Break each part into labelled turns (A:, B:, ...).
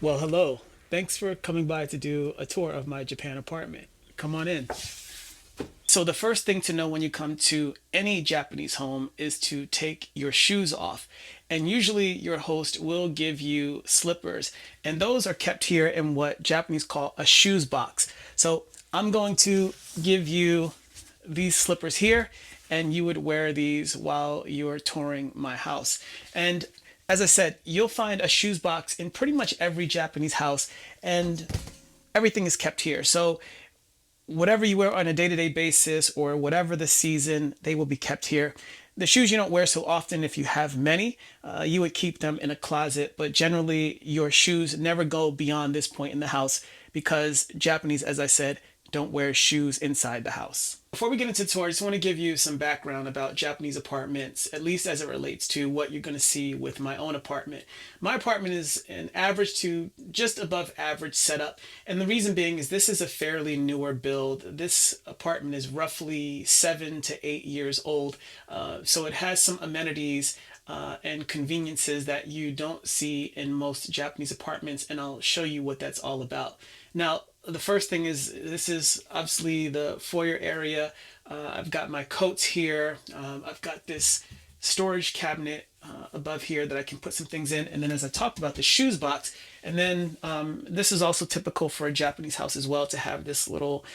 A: Well, hello. Thanks for coming by to do a tour of my Japan apartment. Come on in. So, the first thing to know when you come to any Japanese home is to take your shoes off. And usually, your host will give you slippers, and those are kept here in what Japanese call a shoes box. So, I'm going to give you these slippers here, and you would wear these while you're touring my house. And as I said, you'll find a shoes box in pretty much every Japanese house, and everything is kept here. So whatever you wear on a day-to-day basis or whatever the season, they will be kept here. The shoes you don't wear so often, if you have many, you would keep them in a closet, but generally your shoes never go beyond this point in the house because Japanese, as I said, don't wear shoes inside the house. Before we get into the tour, I just want to give you some background about Japanese apartments, at least as it relates to what you're going to see with my own apartment. My apartment is an average to just above average setup, and the reason being is this is a fairly newer build. This apartment is roughly 7 to 8 years old, so it has some amenities and conveniences that you don't see in most Japanese apartments, and I'll show you what that's all about. Now, the first thing is this is obviously the foyer area. I've got my coats here. I've got this storage cabinet above here that I can put some things in. And then, as I talked about, the shoes box. And then this is also typical for a Japanese house as well to have this little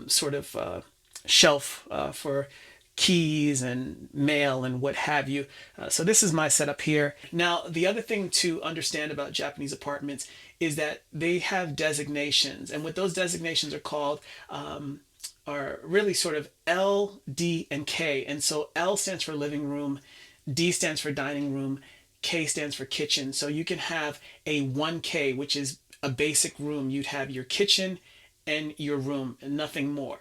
A: sort of shelf for keys and mail and what have you. So this is my setup here. Now, the other thing to understand about Japanese apartments is that they have designations, and what those designations are called are really sort of L, D, and K. And so L stands for living room, D stands for dining room, K stands for kitchen. So you can have a 1K, which is a basic room. You'd have your kitchen and your room and nothing more.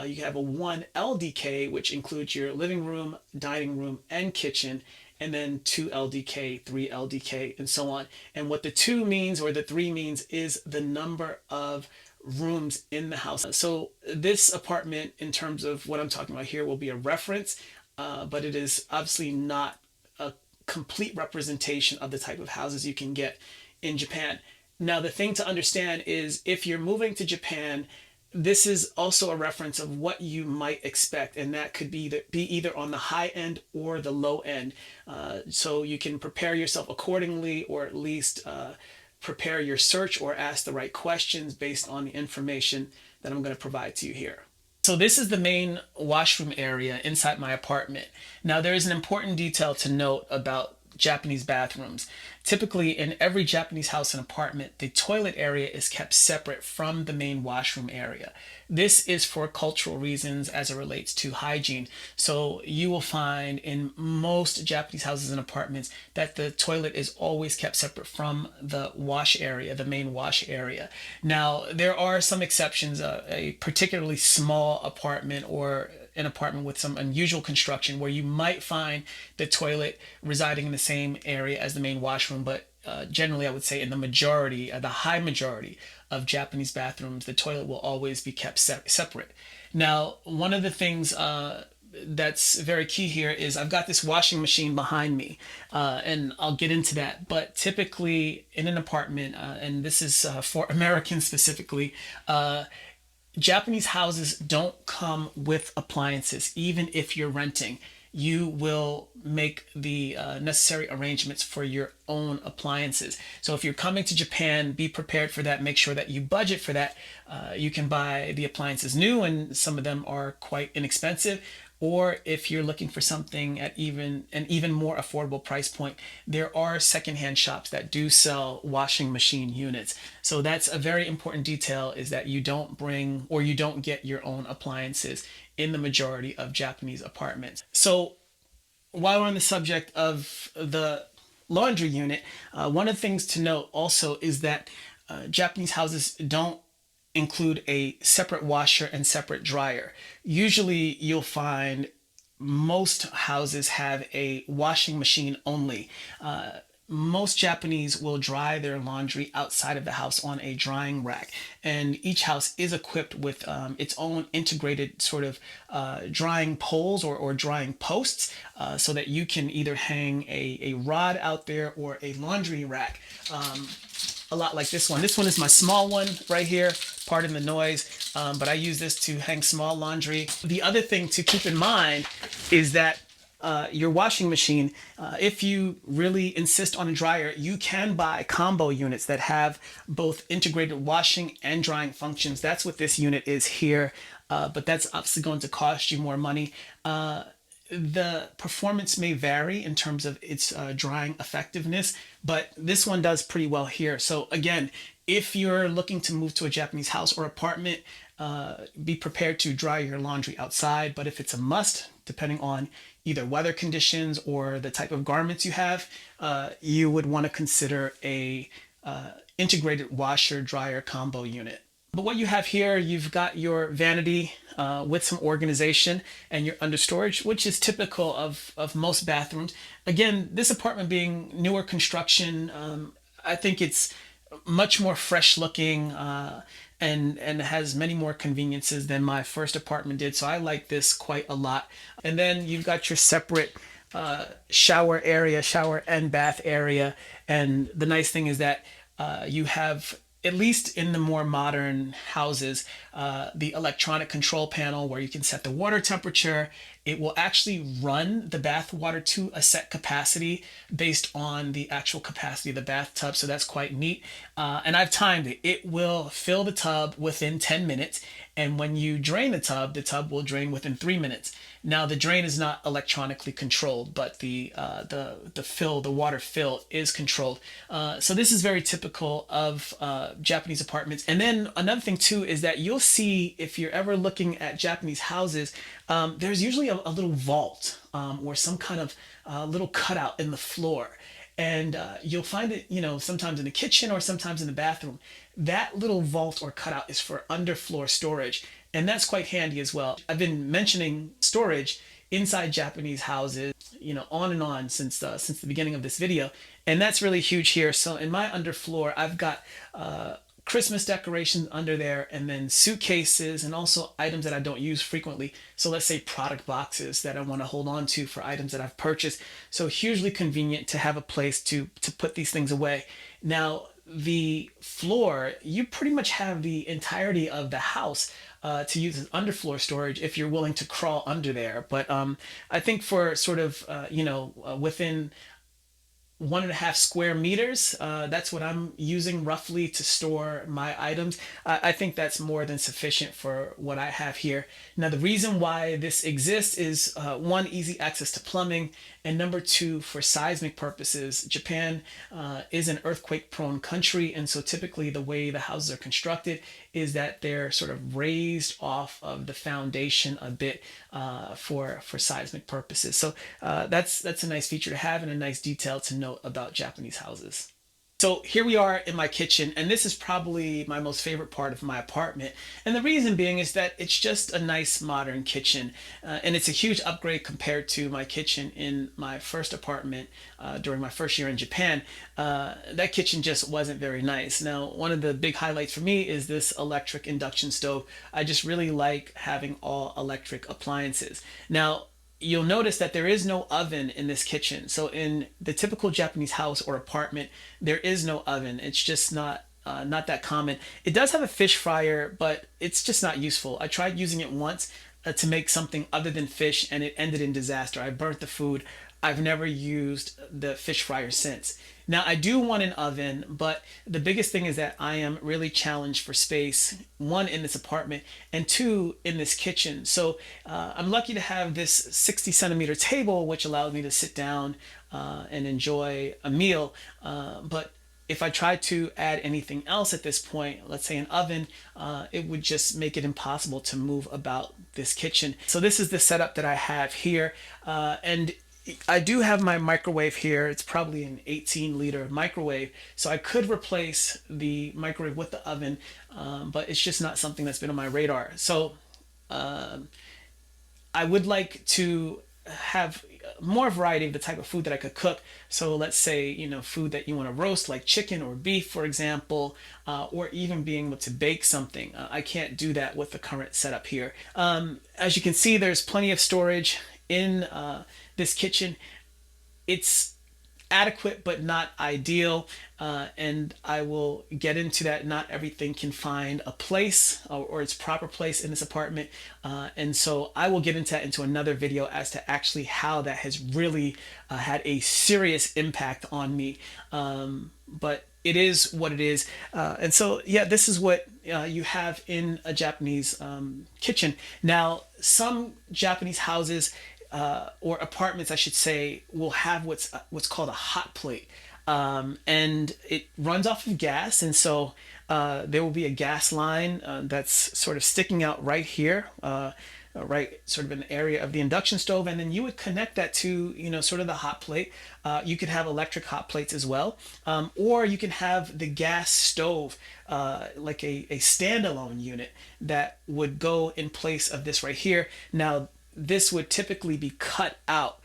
A: You have a 1 LDK, which includes your living room, dining room, and kitchen, and then 2 LDK, 3 LDK, and so on. And what the 2 means or the 3 means is the number of rooms in the house. So this apartment, in terms of what I'm talking about here, will be a reference, but it is obviously not a complete representation of the type of houses you can get in Japan. Now, the thing to understand is if you're moving to Japan, this is also a reference of what you might expect, and that could be either on the high end or the low end. So you can prepare yourself accordingly, or at least prepare your search or ask the right questions based on the information that I'm going to provide to you here. So this is the main washroom area inside my apartment. Now, there is an important detail to note about Japanese bathrooms. Typically, in every Japanese house and apartment, the toilet area is kept separate from the main washroom area. This is for cultural reasons as it relates to hygiene. So you will find in most Japanese houses and apartments that the toilet is always kept separate from the wash area, the main wash area. Now, there are some exceptions. A particularly small apartment or an apartment with some unusual construction where you might find the toilet residing in the same area as the main washroom, but generally I would say in the majority, the high majority of Japanese bathrooms, the toilet will always be kept separate. Now, one of the things that's very key here is I've got this washing machine behind me, and I'll get into that. But typically in an apartment, and this is for Americans specifically, Japanese houses don't come with appliances, even if you're renting. You will make the necessary arrangements for your own appliances. So if you're coming to Japan, be prepared for that. Make sure that you budget for that. You can buy the appliances new, and some of them are quite inexpensive. Or if you're looking for something at an even more affordable price point, there are secondhand shops that do sell washing machine units. So that's a very important detail, is that you don't bring or you don't get your own appliances in the majority of Japanese apartments. So while we're on the subject of the laundry unit, one of the things to note also is that Japanese houses don't include a separate washer and separate dryer. Usually you'll find most houses have a washing machine only. Most Japanese will dry their laundry outside of the house on a drying rack, and each house is equipped with its own integrated sort of drying poles or drying posts, so that you can either hang a rod out there or a laundry rack. a lot like this one. This one is my small one right here, pardon the noise, but I use this to hang small laundry. The other thing to keep in mind is that your washing machine, if you really insist on a dryer, you can buy combo units that have both integrated washing and drying functions. That's what this unit is here, but that's obviously going to cost you more money. The performance may vary in terms of its drying effectiveness, but this one does pretty well here. So again, if you're looking to move to a Japanese house or apartment, be prepared to dry your laundry outside. But if it's a must, depending on either weather conditions or the type of garments you have, you would want to consider a integrated washer dryer combo unit. But what you have here, you've got your vanity with some organization and your understorage, which is typical of most bathrooms. Again, this apartment being newer construction, I think it's much more fresh looking and has many more conveniences than my first apartment did. So I like this quite a lot. And then you've got your separate shower area, shower and bath area. And the nice thing is that you have, at least in the more modern houses, the electronic control panel where you can set the water temperature. It will actually run the bath water to a set capacity based on the actual capacity of the bathtub. So that's quite neat. And I've timed it. It will fill the tub within 10 minutes. And when you drain the tub will drain within 3 minutes. Now the drain is not electronically controlled, but the water fill is controlled. So this is very typical of Japanese apartments. And then another thing too is that you'll see, if you're ever looking at Japanese houses, there's usually a little vault or some kind of little cutout in the floor. And you'll find it, sometimes in the kitchen or sometimes in the bathroom. That little vault or cutout is for underfloor storage, and that's quite handy as well. I've been mentioning storage inside Japanese houses, on and on since the beginning of this video, and that's really huge here. So in my underfloor, I've got Christmas decorations under there, and then suitcases and also items that I don't use frequently. So let's say product boxes that I want to hold on to for items that I've purchased. So hugely convenient to have a place to put these things away. Now, the floor, you pretty much have the entirety of the house to use as underfloor storage if you're willing to crawl under there. But I think for sort of, within 1.5 square meters. That's what I'm using roughly to store my items. I think that's more than sufficient for what I have here. Now, the reason why this exists is one, easy access to plumbing, and number two, for seismic purposes. Japan is an earthquake prone country, and so typically the way the houses are constructed is that they're sort of raised off of the foundation a bit for seismic purposes. So that's a nice feature to have and a nice detail to note about Japanese houses. So here we are in my kitchen, and this is probably my most favorite part of my apartment. And the reason being is that it's just a nice modern kitchen, and it's a huge upgrade compared to my kitchen in my first apartment during my first year in Japan. That kitchen just wasn't very nice. Now, one of the big highlights for me is this electric induction stove. I just really like having all electric appliances. Now, you'll notice that there is no oven in this kitchen. So in the typical Japanese house or apartment, there is no oven. It's just not that common. It does have a fish fryer, but it's just not useful. I tried using it once to make something other than fish, and it ended in disaster. I burnt the food. I've never used the fish fryer since. Now, I do want an oven, but the biggest thing is that I am really challenged for space, one, in this apartment, and two, in this kitchen. So I'm lucky to have this 60 centimeter table, which allows me to sit down and enjoy a meal. But if I tried to add anything else at this point, let's say an oven, it would just make it impossible to move about this kitchen. So this is the setup that I have here. And I do have my microwave here. It's probably an 18-liter microwave, so I could replace the microwave with the oven, but it's just not something that's been on my radar. So I would like to have more variety of the type of food that I could cook. So let's say, food that you want to roast, like chicken or beef, for example, or even being able to bake something. I can't do that with the current setup here. As you can see, there's plenty of storage in this kitchen. It's adequate but not ideal. And I will get into that. Not everything can find a place or its proper place in this apartment. And so I will get into that into another video as to actually how that has really had a serious impact on me. But it is what it is. And so, yeah, this is what you have in a Japanese kitchen. Now, some Japanese houses or apartments, I should say, will have what's called a hot plate, and it runs off of gas, and so there will be a gas line that's sort of sticking out right here. Right, sort of an area of the induction stove, and then you would connect that to, sort of the hot plate. You could have electric hot plates as well, or you can have the gas stove, like a standalone unit that would go in place of this right here. Now, this would typically be cut out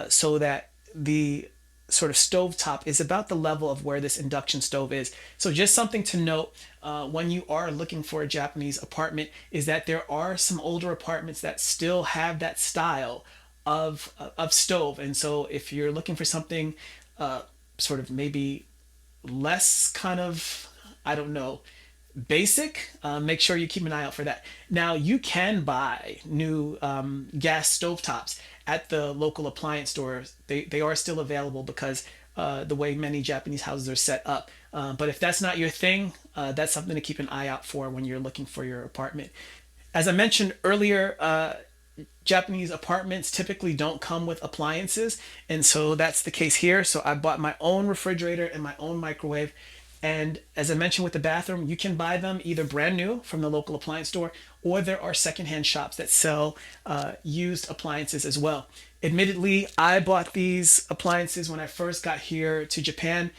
A: so that the sort of stove top is about the level of where this induction stove is. So just something to note when you are looking for a Japanese apartment is that there are some older apartments that still have that style of stove. And so if you're looking for something sort of maybe less kind of, I don't know, basic, make sure you keep an eye out for that. Now, you can buy new gas stovetops at the local appliance stores. They are still available because the way many Japanese houses are set up. But if that's not your thing, that's something to keep an eye out for when you're looking for your apartment. As I mentioned earlier, Japanese apartments typically don't come with appliances, and so that's the case here. So I bought my own refrigerator and my own microwave. And as I mentioned with the bathroom, you can buy them either brand new from the local appliance store, or there are secondhand shops that sell used appliances as well. Admittedly, I bought these appliances when I first got here to Japan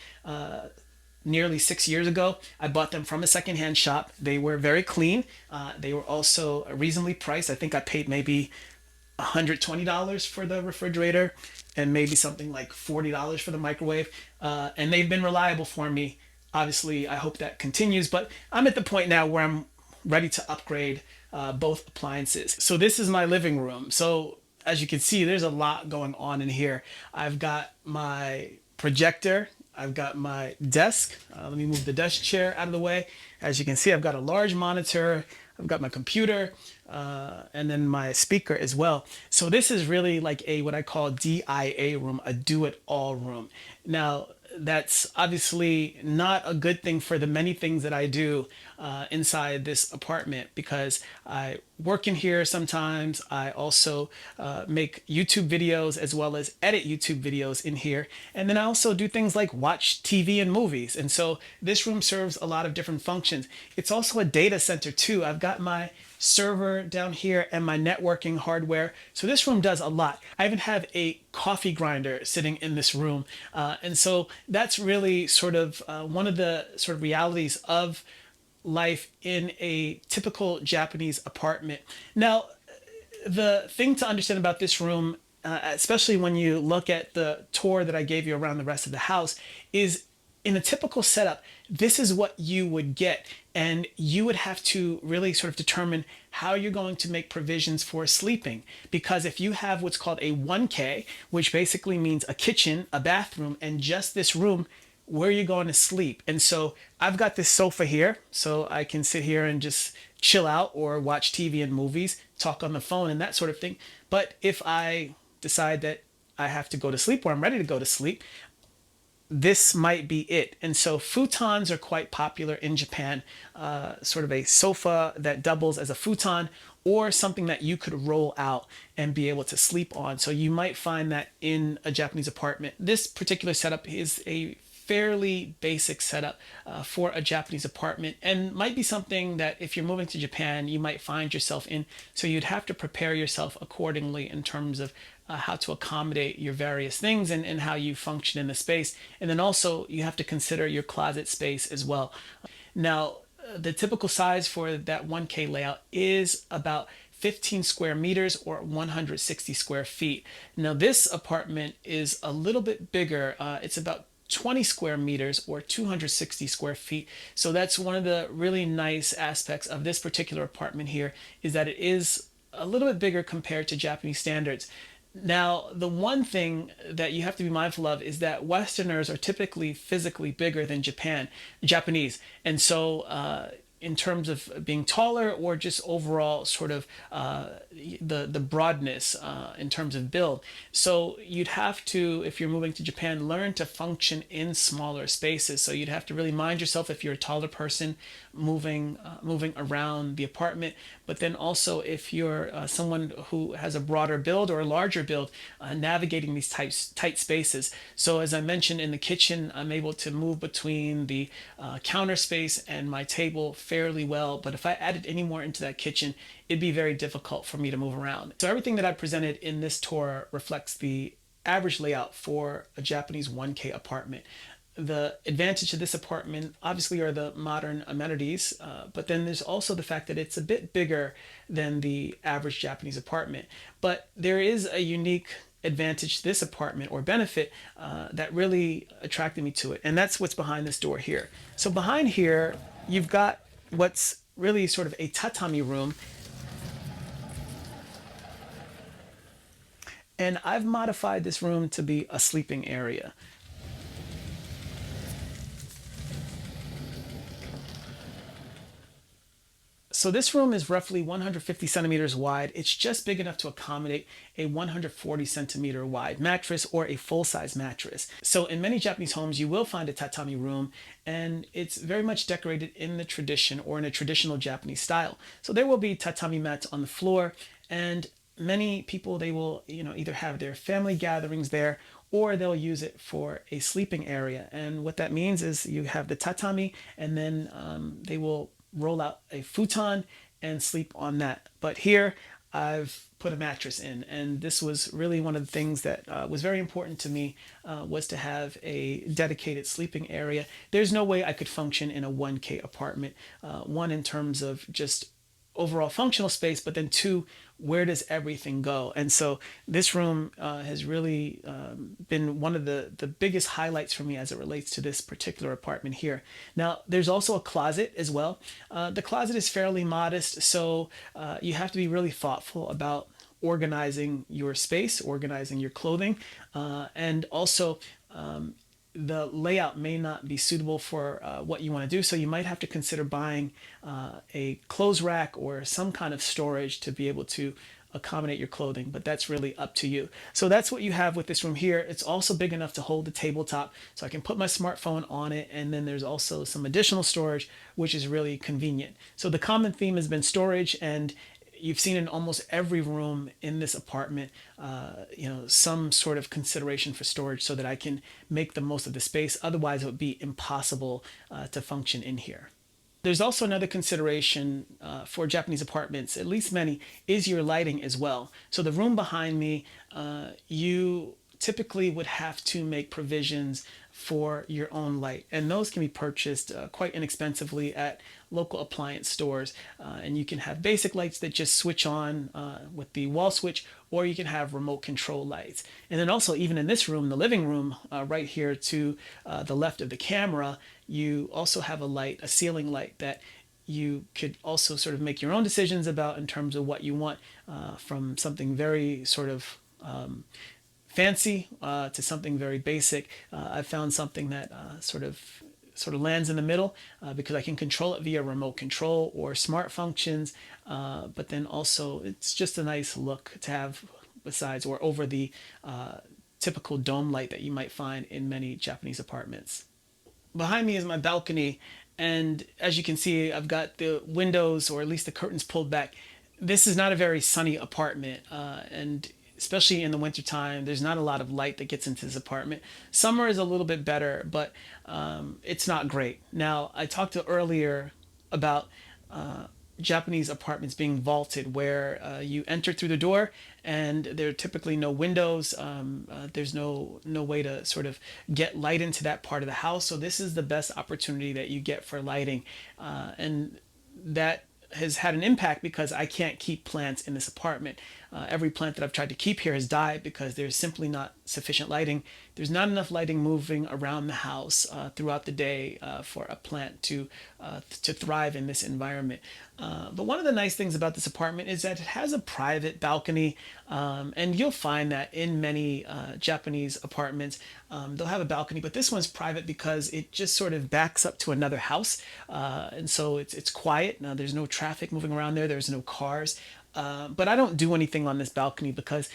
A: nearly 6 years ago. I bought them from a secondhand shop. They were very clean. They were also reasonably priced. I think I paid maybe $120 for the refrigerator and maybe something like $40 for the microwave. And they've been reliable for me. Obviously, I hope that continues, but I'm at the point now where I'm ready to upgrade both appliances. So this is my living room. So as you can see, there's a lot going on in here. I've got my projector. I've got my desk. Let me move the desk chair out of the way. As you can see, I've got a large monitor. I've got my computer, and then my speaker as well. So this is really like a what I call DIA room, a do-it-all room. Now, that's obviously not a good thing for the many things that I do inside this apartment, because I work in here sometimes. I also make YouTube videos as well as edit YouTube videos in here. And then I also do things like watch TV and movies. And so this room serves a lot of different functions. It's also a data center too. I've got my server down here and my networking hardware. So this room does a lot. I even have a coffee grinder sitting in this room. And so that's really sort of one of the sort of realities of life in a typical Japanese apartment. Now, the thing to understand about this room, especially when you look at the tour that I gave you around the rest of the house, is in a typical setup, this is what you would get. And you would have to really sort of determine how you're going to make provisions for sleeping. Because if you have what's called a 1K, which basically means a kitchen, a bathroom, and just this room, where are you going to sleep? And so I've got this sofa here, so I can sit here and just chill out or watch TV and movies, talk on the phone and that sort of thing. But if I decide that I have to go to sleep or I'm ready to go to sleep, this might be it. And so futons are quite popular in Japan, sort of a sofa that doubles as a futon, or something that you could roll out and be able to sleep on. So you might find that in a Japanese apartment. This particular setup is a fairly basic setup for a Japanese apartment, and might be something that if you're moving to Japan, you might find yourself in. So you'd have to prepare yourself accordingly in terms of how to accommodate your various things and how you function in the space. And then also you have to consider your closet space as well. Now, the typical size for that 1K layout is about 15 square meters or 160 square feet. Now, this apartment is a little bit bigger. It's about 20 square meters or 260 square feet. So that's one of the really nice aspects of this particular apartment here, is that it is a little bit bigger compared to Japanese standards. Now, the one thing that you have to be mindful of is that Westerners are typically physically bigger than Japanese. And so, in terms of being taller or just overall sort of the broadness in terms of build. So you'd have to, if you're moving to Japan, learn to function in smaller spaces. So you'd have to really mind yourself if you're a taller person moving around the apartment. But then also if you're someone who has a broader build or a larger build, navigating these tight spaces. So as I mentioned in the kitchen, I'm able to move between the counter space and my table fairly well. But if I added any more into that kitchen, it'd be very difficult for me to move around. So everything that I presented in this tour reflects the average layout for a Japanese 1K apartment. The advantage of this apartment obviously are the modern amenities, but then there's also the fact that it's a bit bigger than the average Japanese apartment. But there is a unique advantage to this apartment or benefit that really attracted me to it, and that's what's behind this door here. So behind here, you've got what's really sort of a tatami room, and I've modified this room to be a sleeping area. So this room is roughly 150 centimeters wide. It's just big enough to accommodate a 140 centimeter wide mattress or a full-size mattress. So in many Japanese homes, you will find a tatami room, and it's very much decorated in the tradition or in a traditional Japanese style. So there will be tatami mats on the floor, and many people, they will, either have their family gatherings there or they'll use it for a sleeping area. And what that means is you have the tatami, and then they will roll out a futon and sleep on that. But here I've put a mattress in, and this was really one of the things that was very important to me, was to have a dedicated sleeping area. There's no way I could function in a 1K apartment. One, in terms of just overall functional space, but then two, where does everything go? And so this room has really been one of the biggest highlights for me as it relates to this particular apartment here. Now, there's also a closet as well. The closet is fairly modest, so you have to be really thoughtful about organizing your space, organizing your clothing, and also the layout may not be suitable for what you want to do. So you might have to consider buying a clothes rack or some kind of storage to be able to accommodate your clothing, but that's really up to you. So that's what you have with this room here. It's also big enough to hold the tabletop, so I can put my smartphone on it, and then there's also some additional storage, which is really convenient. So the common theme has been storage, and you've seen in almost every room in this apartment, some sort of consideration for storage so that I can make the most of the space. Otherwise, it would be impossible to function in here. There's also another consideration for Japanese apartments, at least many, is your lighting as well. So the room behind me, you typically would have to make provisions for your own light, and those can be purchased quite inexpensively at local appliance stores. And you can have basic lights that just switch on with the wall switch, or you can have remote control lights. And then also, even in this room, the living room, right here to the left of the camera, you also have a light, a ceiling light, that you could also sort of make your own decisions about in terms of what you want, from something very sort of fancy to something very basic. I found something that sort of lands in the middle, because I can control it via remote control or smart functions. But then also, it's just a nice look to have besides or over the typical dome light that you might find in many Japanese apartments. Behind me is my balcony, and as you can see, I've got the windows, or at least the curtains, pulled back. This is not a very sunny apartment, and especially in the wintertime, there's not a lot of light that gets into this apartment. Summer is a little bit better, but it's not great. Now, I talked earlier about Japanese apartments being vaulted, where you enter through the door and there are typically no windows. There's no way to sort of get light into that part of the house. So this is the best opportunity that you get for lighting, and that has had an impact because I can't keep plants in this apartment. Every plant that I've tried to keep here has died because there's simply not sufficient lighting. There's not enough lighting moving around the house throughout the day for a plant to thrive in this environment. But one of the nice things about this apartment is that it has a private balcony, and you'll find that in many Japanese apartments, they'll have a balcony, but this one's private because it just sort of backs up to another house, and so it's quiet. Now there's no traffic moving around there. There's no cars. But I don't do anything on this balcony because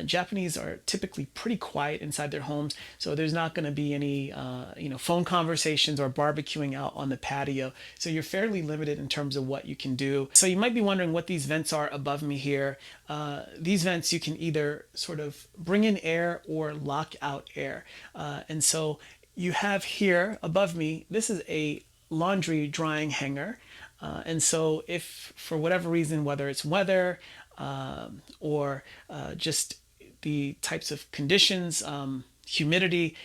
A: Japanese are typically pretty quiet inside their homes, so there's not going to be any phone conversations or barbecuing out on the patio. So you're fairly limited in terms of what you can do. So you might be wondering what these vents are above me here. These vents you can either sort of bring in air or lock out air, and so you have here above me. This is a laundry drying hanger. And so, if for whatever reason, whether it's weather or just the types of conditions, humidity,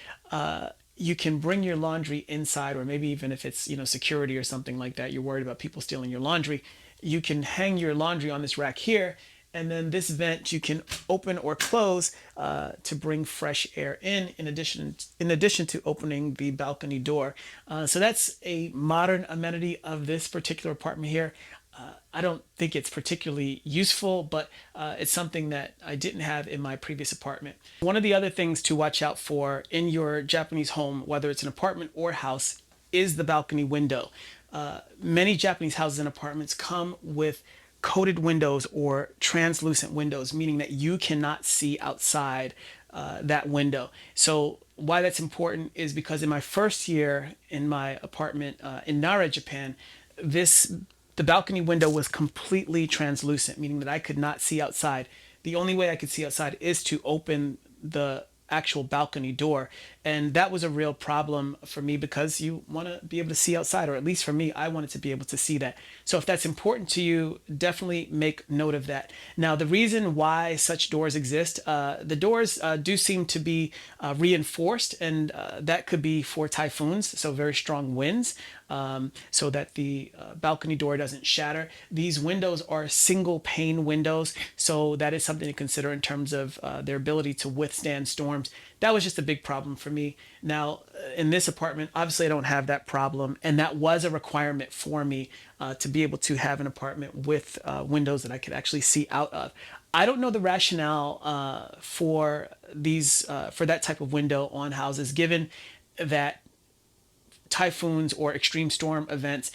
A: you can bring your laundry inside, or maybe even if it's security or something like that, you're worried about people stealing your laundry. You can hang your laundry on this rack here, and then this vent you can open or close to bring fresh air in addition to opening the balcony door. So that's a modern amenity of this particular apartment here. I don't think it's particularly useful, but it's something that I didn't have in my previous apartment. One of the other things to watch out for in your Japanese home, whether it's an apartment or house, is the balcony window. Many Japanese houses and apartments come with coated windows or translucent windows, meaning that you cannot see outside that window. So why that's important is because in my first year in my apartment in Nara, Japan, the balcony window was completely translucent, meaning that I could not see outside. The only way I could see outside is to open the actual balcony door, and that was a real problem for me because you want to be able to see outside, or at least for me, I wanted to be able to see that. So if that's important to you, definitely make note of that. Now, the reason why such doors exist, the doors do seem to be reinforced, and that could be for typhoons, so very strong winds, so that the balcony door doesn't shatter. These windows are single pane windows, so that is something to consider in terms of their ability to withstand storms. That was just a big problem for me. Now, in this apartment, obviously I don't have that problem, and that was a requirement for me to be able to have an apartment with windows that I could actually see out of. I don't know the rationale for that type of window on houses, given that typhoons or extreme storm events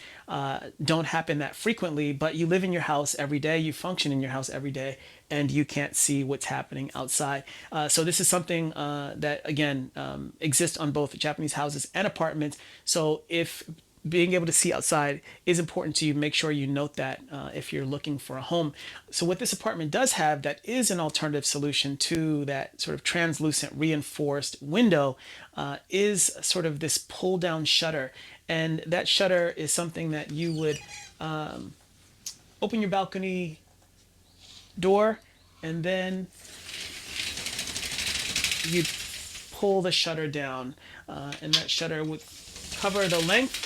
A: don't happen that frequently, but you live in your house every day, you function in your house every day, and you can't see what's happening outside. So this is something that, again, exists on both Japanese houses and apartments. So if being able to see outside is important to you, make sure you note that if you're looking for a home. So what this apartment does have that is an alternative solution to that sort of translucent reinforced window is sort of this pull down shutter. And that shutter is something that you would open your balcony door, and then you pull the shutter down, and that shutter would cover the length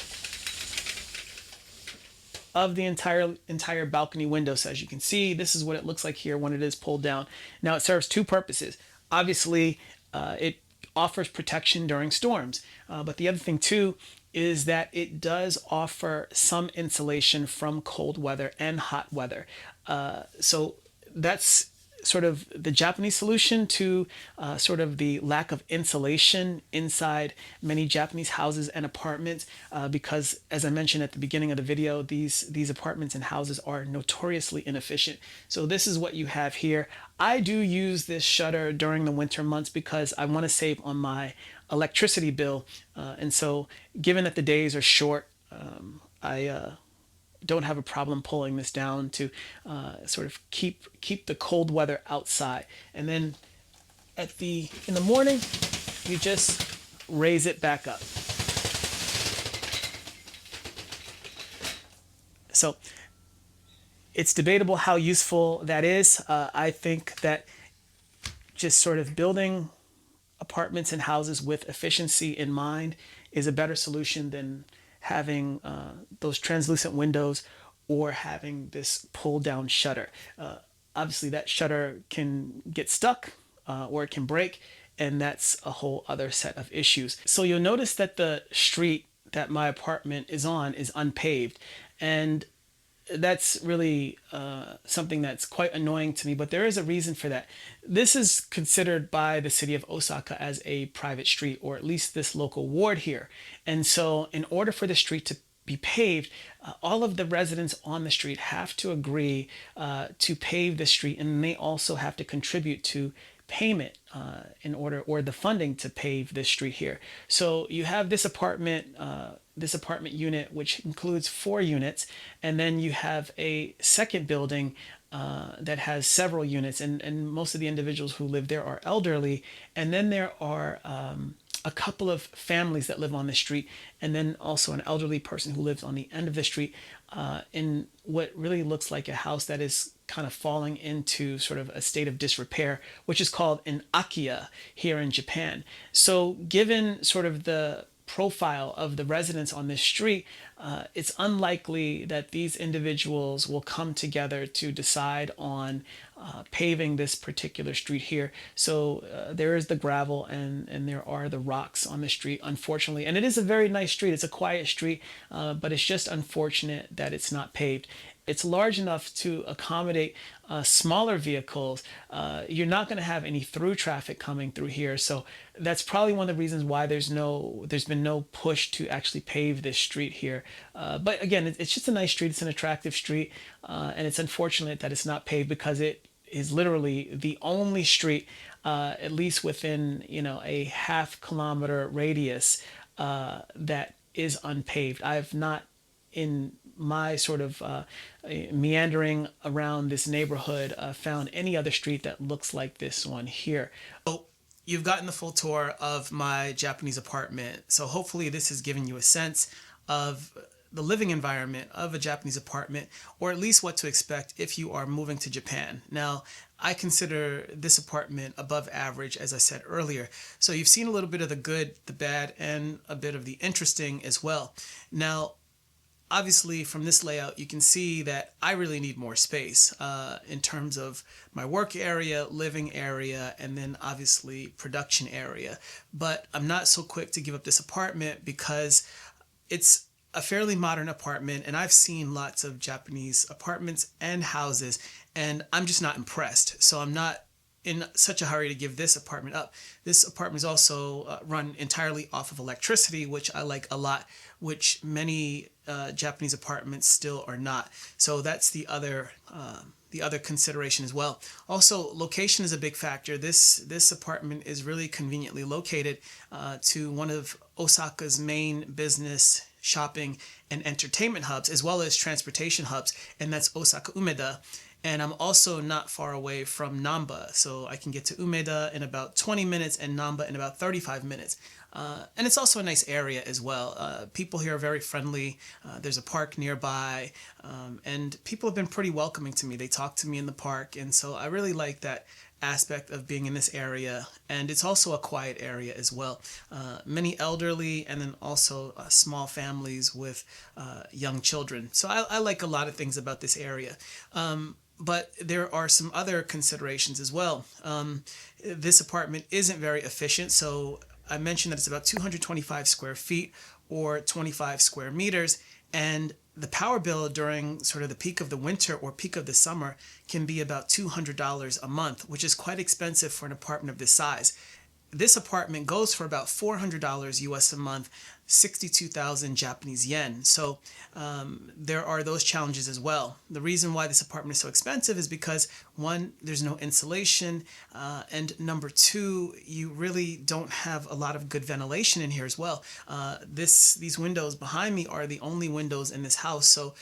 A: of the entire balcony window. So as you can see, this is what it looks like here when it is pulled down. Now it serves two purposes. Obviously, it offers protection during storms, but the other thing too is that it does offer some insulation from cold weather and hot weather. So that's sort of the Japanese solution to sort of the lack of insulation inside many Japanese houses and apartments, because as I mentioned at the beginning of the video, these apartments and houses are notoriously inefficient. So this is what you have here. I do use this shutter during the winter months because I want to save on my electricity bill, and so given that the days are short, I don't have a problem pulling this down to sort of keep the cold weather outside. And then in the morning, you just raise it back up. So it's debatable how useful that is. I think that just sort of building apartments and houses with efficiency in mind is a better solution than having those translucent windows or having this pull down shutter. obviously that shutter can get stuck or it can break, and that's a whole other set of issues. So you'll notice that the street that my apartment is on is unpaved, and that's really something that's quite annoying to me, but there is a reason for that. This is considered by the city of Osaka as a private street, or at least this local ward here. And so, in order for the street to be paved, all of the residents on the street have to agree to pave the street, and they also have to contribute to payment in order, or the funding to pave this street here. So you have this apartment unit, which includes 4 units, and then you have a second building that has several units, and most of the individuals who live there are elderly, and then there are a couple of families that live on the street, and then also an elderly person who lives on the end of the street in what really looks like a house that is kind of falling into sort of a state of disrepair, which is called an akiya here in Japan. So, given sort of the profile of the residents on this street, it's unlikely that these individuals will come together to decide on paving this particular street here. So there is the gravel, and there are the rocks on the street, unfortunately. And it is a very nice street. It's a quiet street, but it's just unfortunate that it's not paved. It's large enough to accommodate smaller vehicles. You're not going to have any through traffic coming through here, so that's probably one of the reasons why there's been no push to actually pave this street here. But again, it's just a nice street. It's an attractive street, and it's unfortunate that it's not paved because it is literally the only street, at least within a half-kilometer radius, that is unpaved. I've not in my sort of meandering around this neighborhood found any other street that looks like this one here. So you've gotten the full tour of my Japanese apartment. So hopefully this has given you a sense of the living environment of a Japanese apartment, or at least what to expect if you are moving to Japan. Now, I consider this apartment above average, as I said earlier. So you've seen a little bit of the good, the bad, and a bit of the interesting as well. Now, obviously from this layout you can see that I really need more space in terms of my work area, living area, and then obviously production area. But I'm not so quick to give up this apartment because it's a fairly modern apartment, and I've seen lots of Japanese apartments and houses, and I'm just not impressed. So I'm not in such a hurry to give this apartment up. This apartment is also run entirely off of electricity, which I like a lot, which many Japanese apartments still are not. So that's the other consideration as well. Also, location is a big factor. This apartment is really conveniently located to one of Osaka's main business, shopping, and entertainment hubs, as well as transportation hubs, and that's Osaka Umeda. And I'm also not far away from Namba, so I can get to Umeda in about 20 minutes and Namba in about 35 minutes. And it's also a nice area as well. People here are very friendly. There's a park nearby, and people have been pretty welcoming to me. They talk to me in the park, and so I really like that aspect of being in this area. And it's also a quiet area as well. Many elderly, and then also small families with young children. So I like a lot of things about this area. But there are some other considerations as well. This apartment isn't very efficient, so I mentioned that it's about 225 square feet or 25 square meters, and the power bill during sort of the peak of the winter or peak of the summer can be about $200 a month, which is quite expensive for an apartment of this size. This apartment goes for about $400 US a month, 62,000 Japanese yen. So there are those challenges as well. The reason why this apartment is so expensive is because, one, there's no insulation, and number two, you really don't have a lot of good ventilation in here as well. These windows behind me are the only windows in this house, so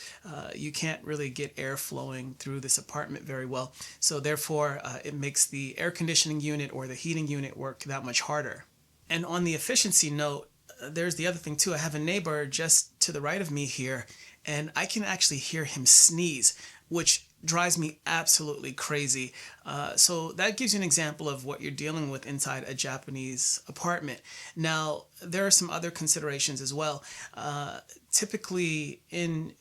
A: you can't really get air flowing through this apartment very well. So therefore, it makes the air conditioning unit or the heating unit work that much harder. And on the efficiency note, there's the other thing too. I have a neighbor just to the right of me here, and I can actually hear him sneeze, which drives me absolutely crazy. So that gives you an example of what you're dealing with inside a Japanese apartment. Now, there are some other considerations as well. Typically in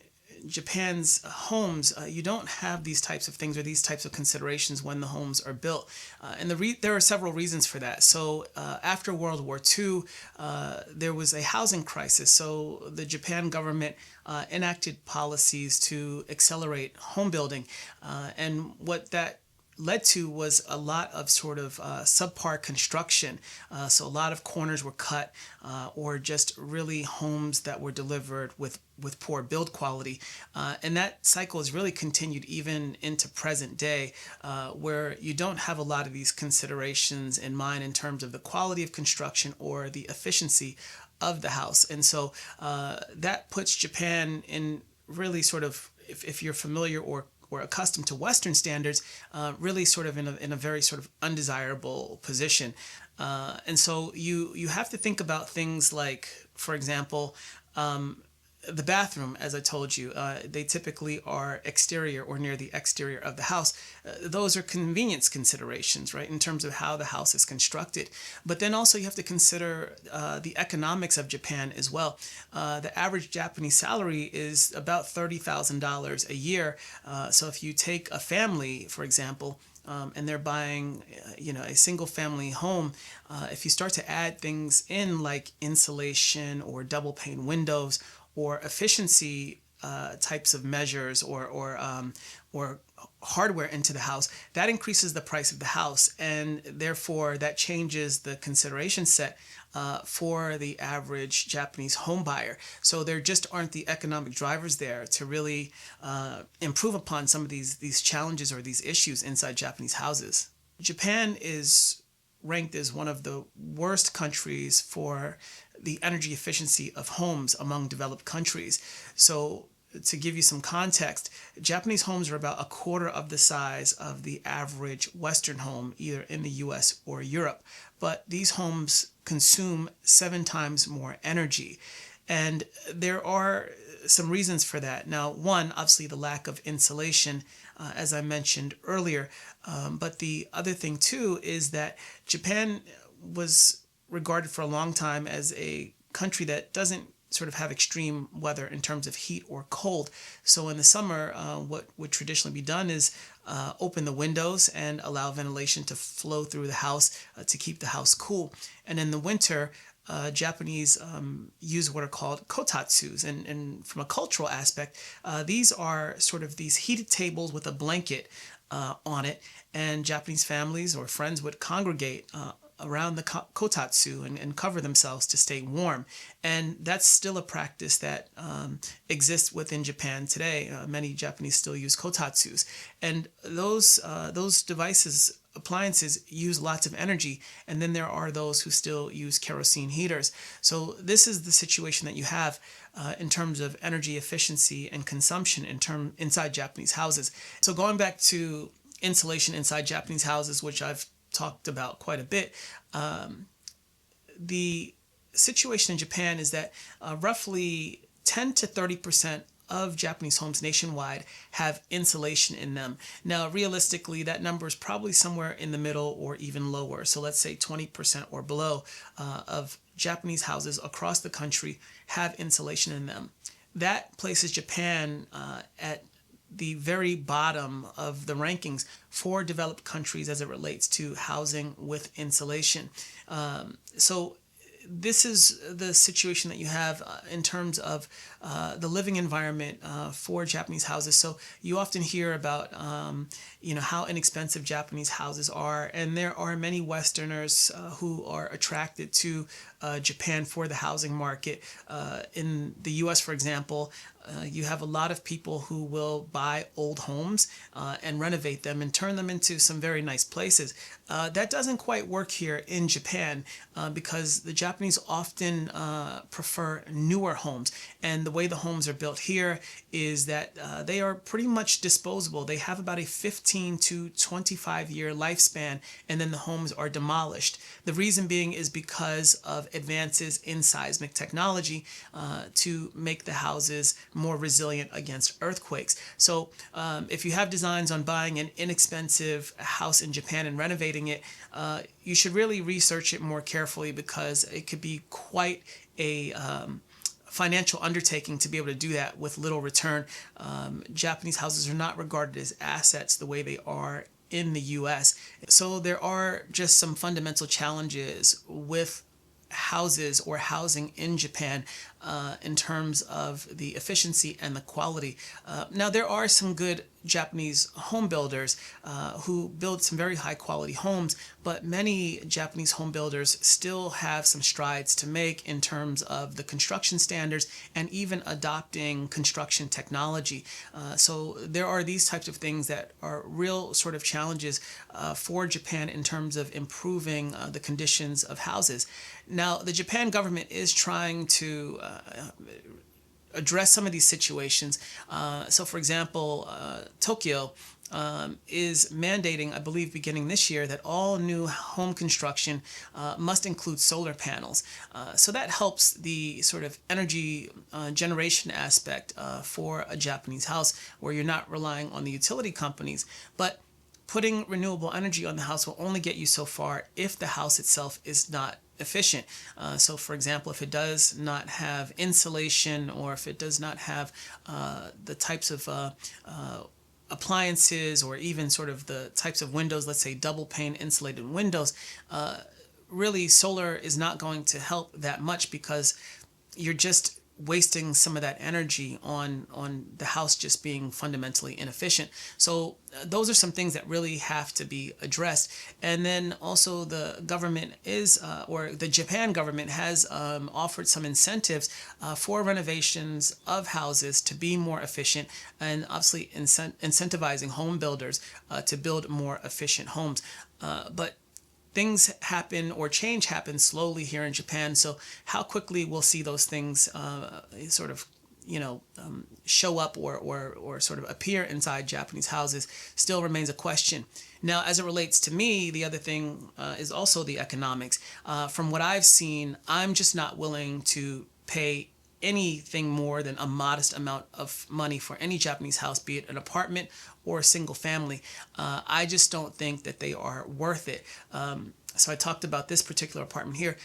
A: Japan's homes, you don't have these types of things or these types of considerations when the homes are built. There are several reasons for that. So after World War II, there was a housing crisis. So the Japan government enacted policies to accelerate home building. And what that led to was a lot of sort of subpar construction. So a lot of corners were cut, or just really homes that were delivered with poor build quality. And that cycle has really continued even into present day, where you don't have a lot of these considerations in mind in terms of the quality of construction or the efficiency of the house. And so that puts Japan in really sort of, if you're familiar or accustomed to Western standards, really sort of in a very sort of undesirable position. And so you have to think about things like, for example, the bathroom, as I told you, they typically are exterior or near the exterior of the house. Those are convenience considerations, right, in terms of how the house is constructed. But then also you have to consider the economics of Japan as well. The average Japanese salary is about $30,000 a year. So if you take a family, for example, and they're buying, a single family home, if you start to add things in like insulation or double pane windows or efficiency types of measures or hardware into the house, that increases the price of the house, and therefore that changes the consideration set for the average Japanese home buyer. So there just aren't the economic drivers there to really improve upon some of these challenges or these issues inside Japanese houses. Japan is ranked as one of the worst countries for the energy efficiency of homes among developed countries. So to give you some context, Japanese homes are about a quarter of the size of the average Western home, either in the US or Europe. But these homes consume 7 times more energy. And there are some reasons for that. Now, one, obviously the lack of insulation, as I mentioned earlier. But the other thing, too, is that Japan was regarded for a long time as a country that doesn't sort of have extreme weather in terms of heat or cold. So in the summer, what would traditionally be done is open the windows and allow ventilation to flow through the house to keep the house cool. And in the winter, Japanese use what are called kotatsus. And from a cultural aspect, these are sort of these heated tables with a blanket on it. And Japanese families or friends would congregate around the kotatsu and cover themselves to stay warm. And that's still a practice that exists within Japan today. Many Japanese still use kotatsus. And those devices, appliances, use lots of energy. And then there are those who still use kerosene heaters. So this is the situation that you have in terms of energy efficiency and consumption inside Japanese houses. So going back to insulation inside Japanese houses, which I've talked about quite a bit, the situation in Japan is that roughly 10 to 30% of Japanese homes nationwide have insulation in them. Now, realistically, that number is probably somewhere in the middle or even lower. So let's say 20% or below of Japanese houses across the country have insulation in them. That places Japan at the very bottom of the rankings for developed countries as it relates to housing with insulation. So this is the situation that you have in terms of the living environment for Japanese houses. So you often hear about how inexpensive Japanese houses are, and there are many Westerners who are attracted to Japan for the housing market. In the U.S., for example, you have a lot of people who will buy old homes and renovate them and turn them into some very nice places. That doesn't quite work here in Japan because the Japanese often prefer newer homes. And the way the homes are built here is that they are pretty much disposable. They have about a 15 to 25 year lifespan, and then the homes are demolished. The reason being is because of advances in seismic technology to make the houses more resilient against earthquakes. So if you have designs on buying an inexpensive house in Japan and renovating it, you should really research it more carefully because it could be quite a financial undertaking to be able to do that with little return. Japanese houses are not regarded as assets the way they are in the US. So there are just some fundamental challenges with houses or housing in Japan in terms of the efficiency and the quality. Now, there are some good Japanese home builders who build some very high quality homes, but many Japanese home builders still have some strides to make in terms of the construction standards and even adopting construction technology. So there are these types of things that are real sort of challenges for Japan in terms of improving the conditions of houses. Now, the Japan government is trying to address some of these situations. So, for example, Tokyo is mandating, I believe, beginning this year, that all new home construction must include solar panels. So that helps the sort of energy generation aspect for a Japanese house where you're not relying on the utility companies. But putting renewable energy on the house will only get you so far if the house itself is not efficient. So, for example, if it does not have insulation, or if it does not have the types of appliances, or even sort of the types of windows, let's say double pane insulated windows, really solar is not going to help that much, because you're just wasting some of that energy on the house just being fundamentally inefficient. So those are some things that really have to be addressed. And then also the government is, or the Japan government has offered some incentives for renovations of houses to be more efficient, and obviously incentivizing home builders to build more efficient homes. But things happen, or change happens slowly here in Japan. So how quickly we'll see those things sort of, show up or sort of appear inside Japanese houses still remains a question. Now, as it relates to me, the other thing is also the economics. From what I've seen, I'm just not willing to pay anything more than a modest amount of money for any Japanese house, be it an apartment or a single family. I just don't think that they are worth it. So I talked about this particular apartment here.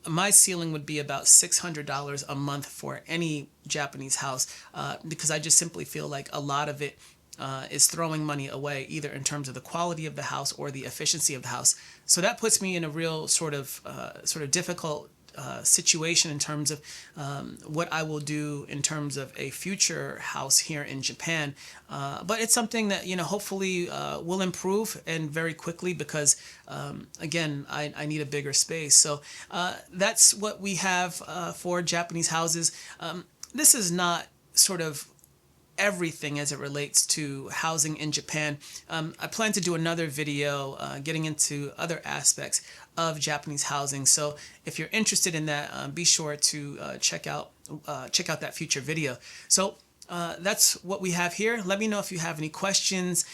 A: My ceiling would be about $600 a month for any Japanese house, because I just simply feel like a lot of it is throwing money away, either in terms of the quality of the house or the efficiency of the house. So that puts me in a real sort of difficult situation in terms of what I will do in terms of a future house here in Japan. But it's something that, hopefully will improve, and very quickly, because again, I need a bigger space. So that's what we have for Japanese houses. This is not sort of everything as it relates to housing in Japan. I plan to do another video getting into other aspects of Japanese housing. So if you're interested in that, be sure to check out that future video. So that's what we have here. Let me know if you have any questions,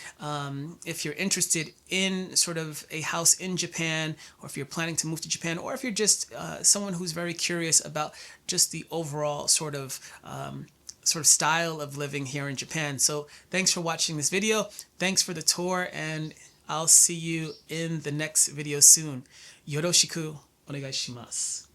A: if you're interested in sort of a house in Japan, or if you're planning to move to Japan, or if you're just someone who's very curious about just the overall sort of style of living here in Japan. So thanks for watching this video. Thanks for the tour, and I'll see you in the next video soon. Yoroshiku onegai shimasu.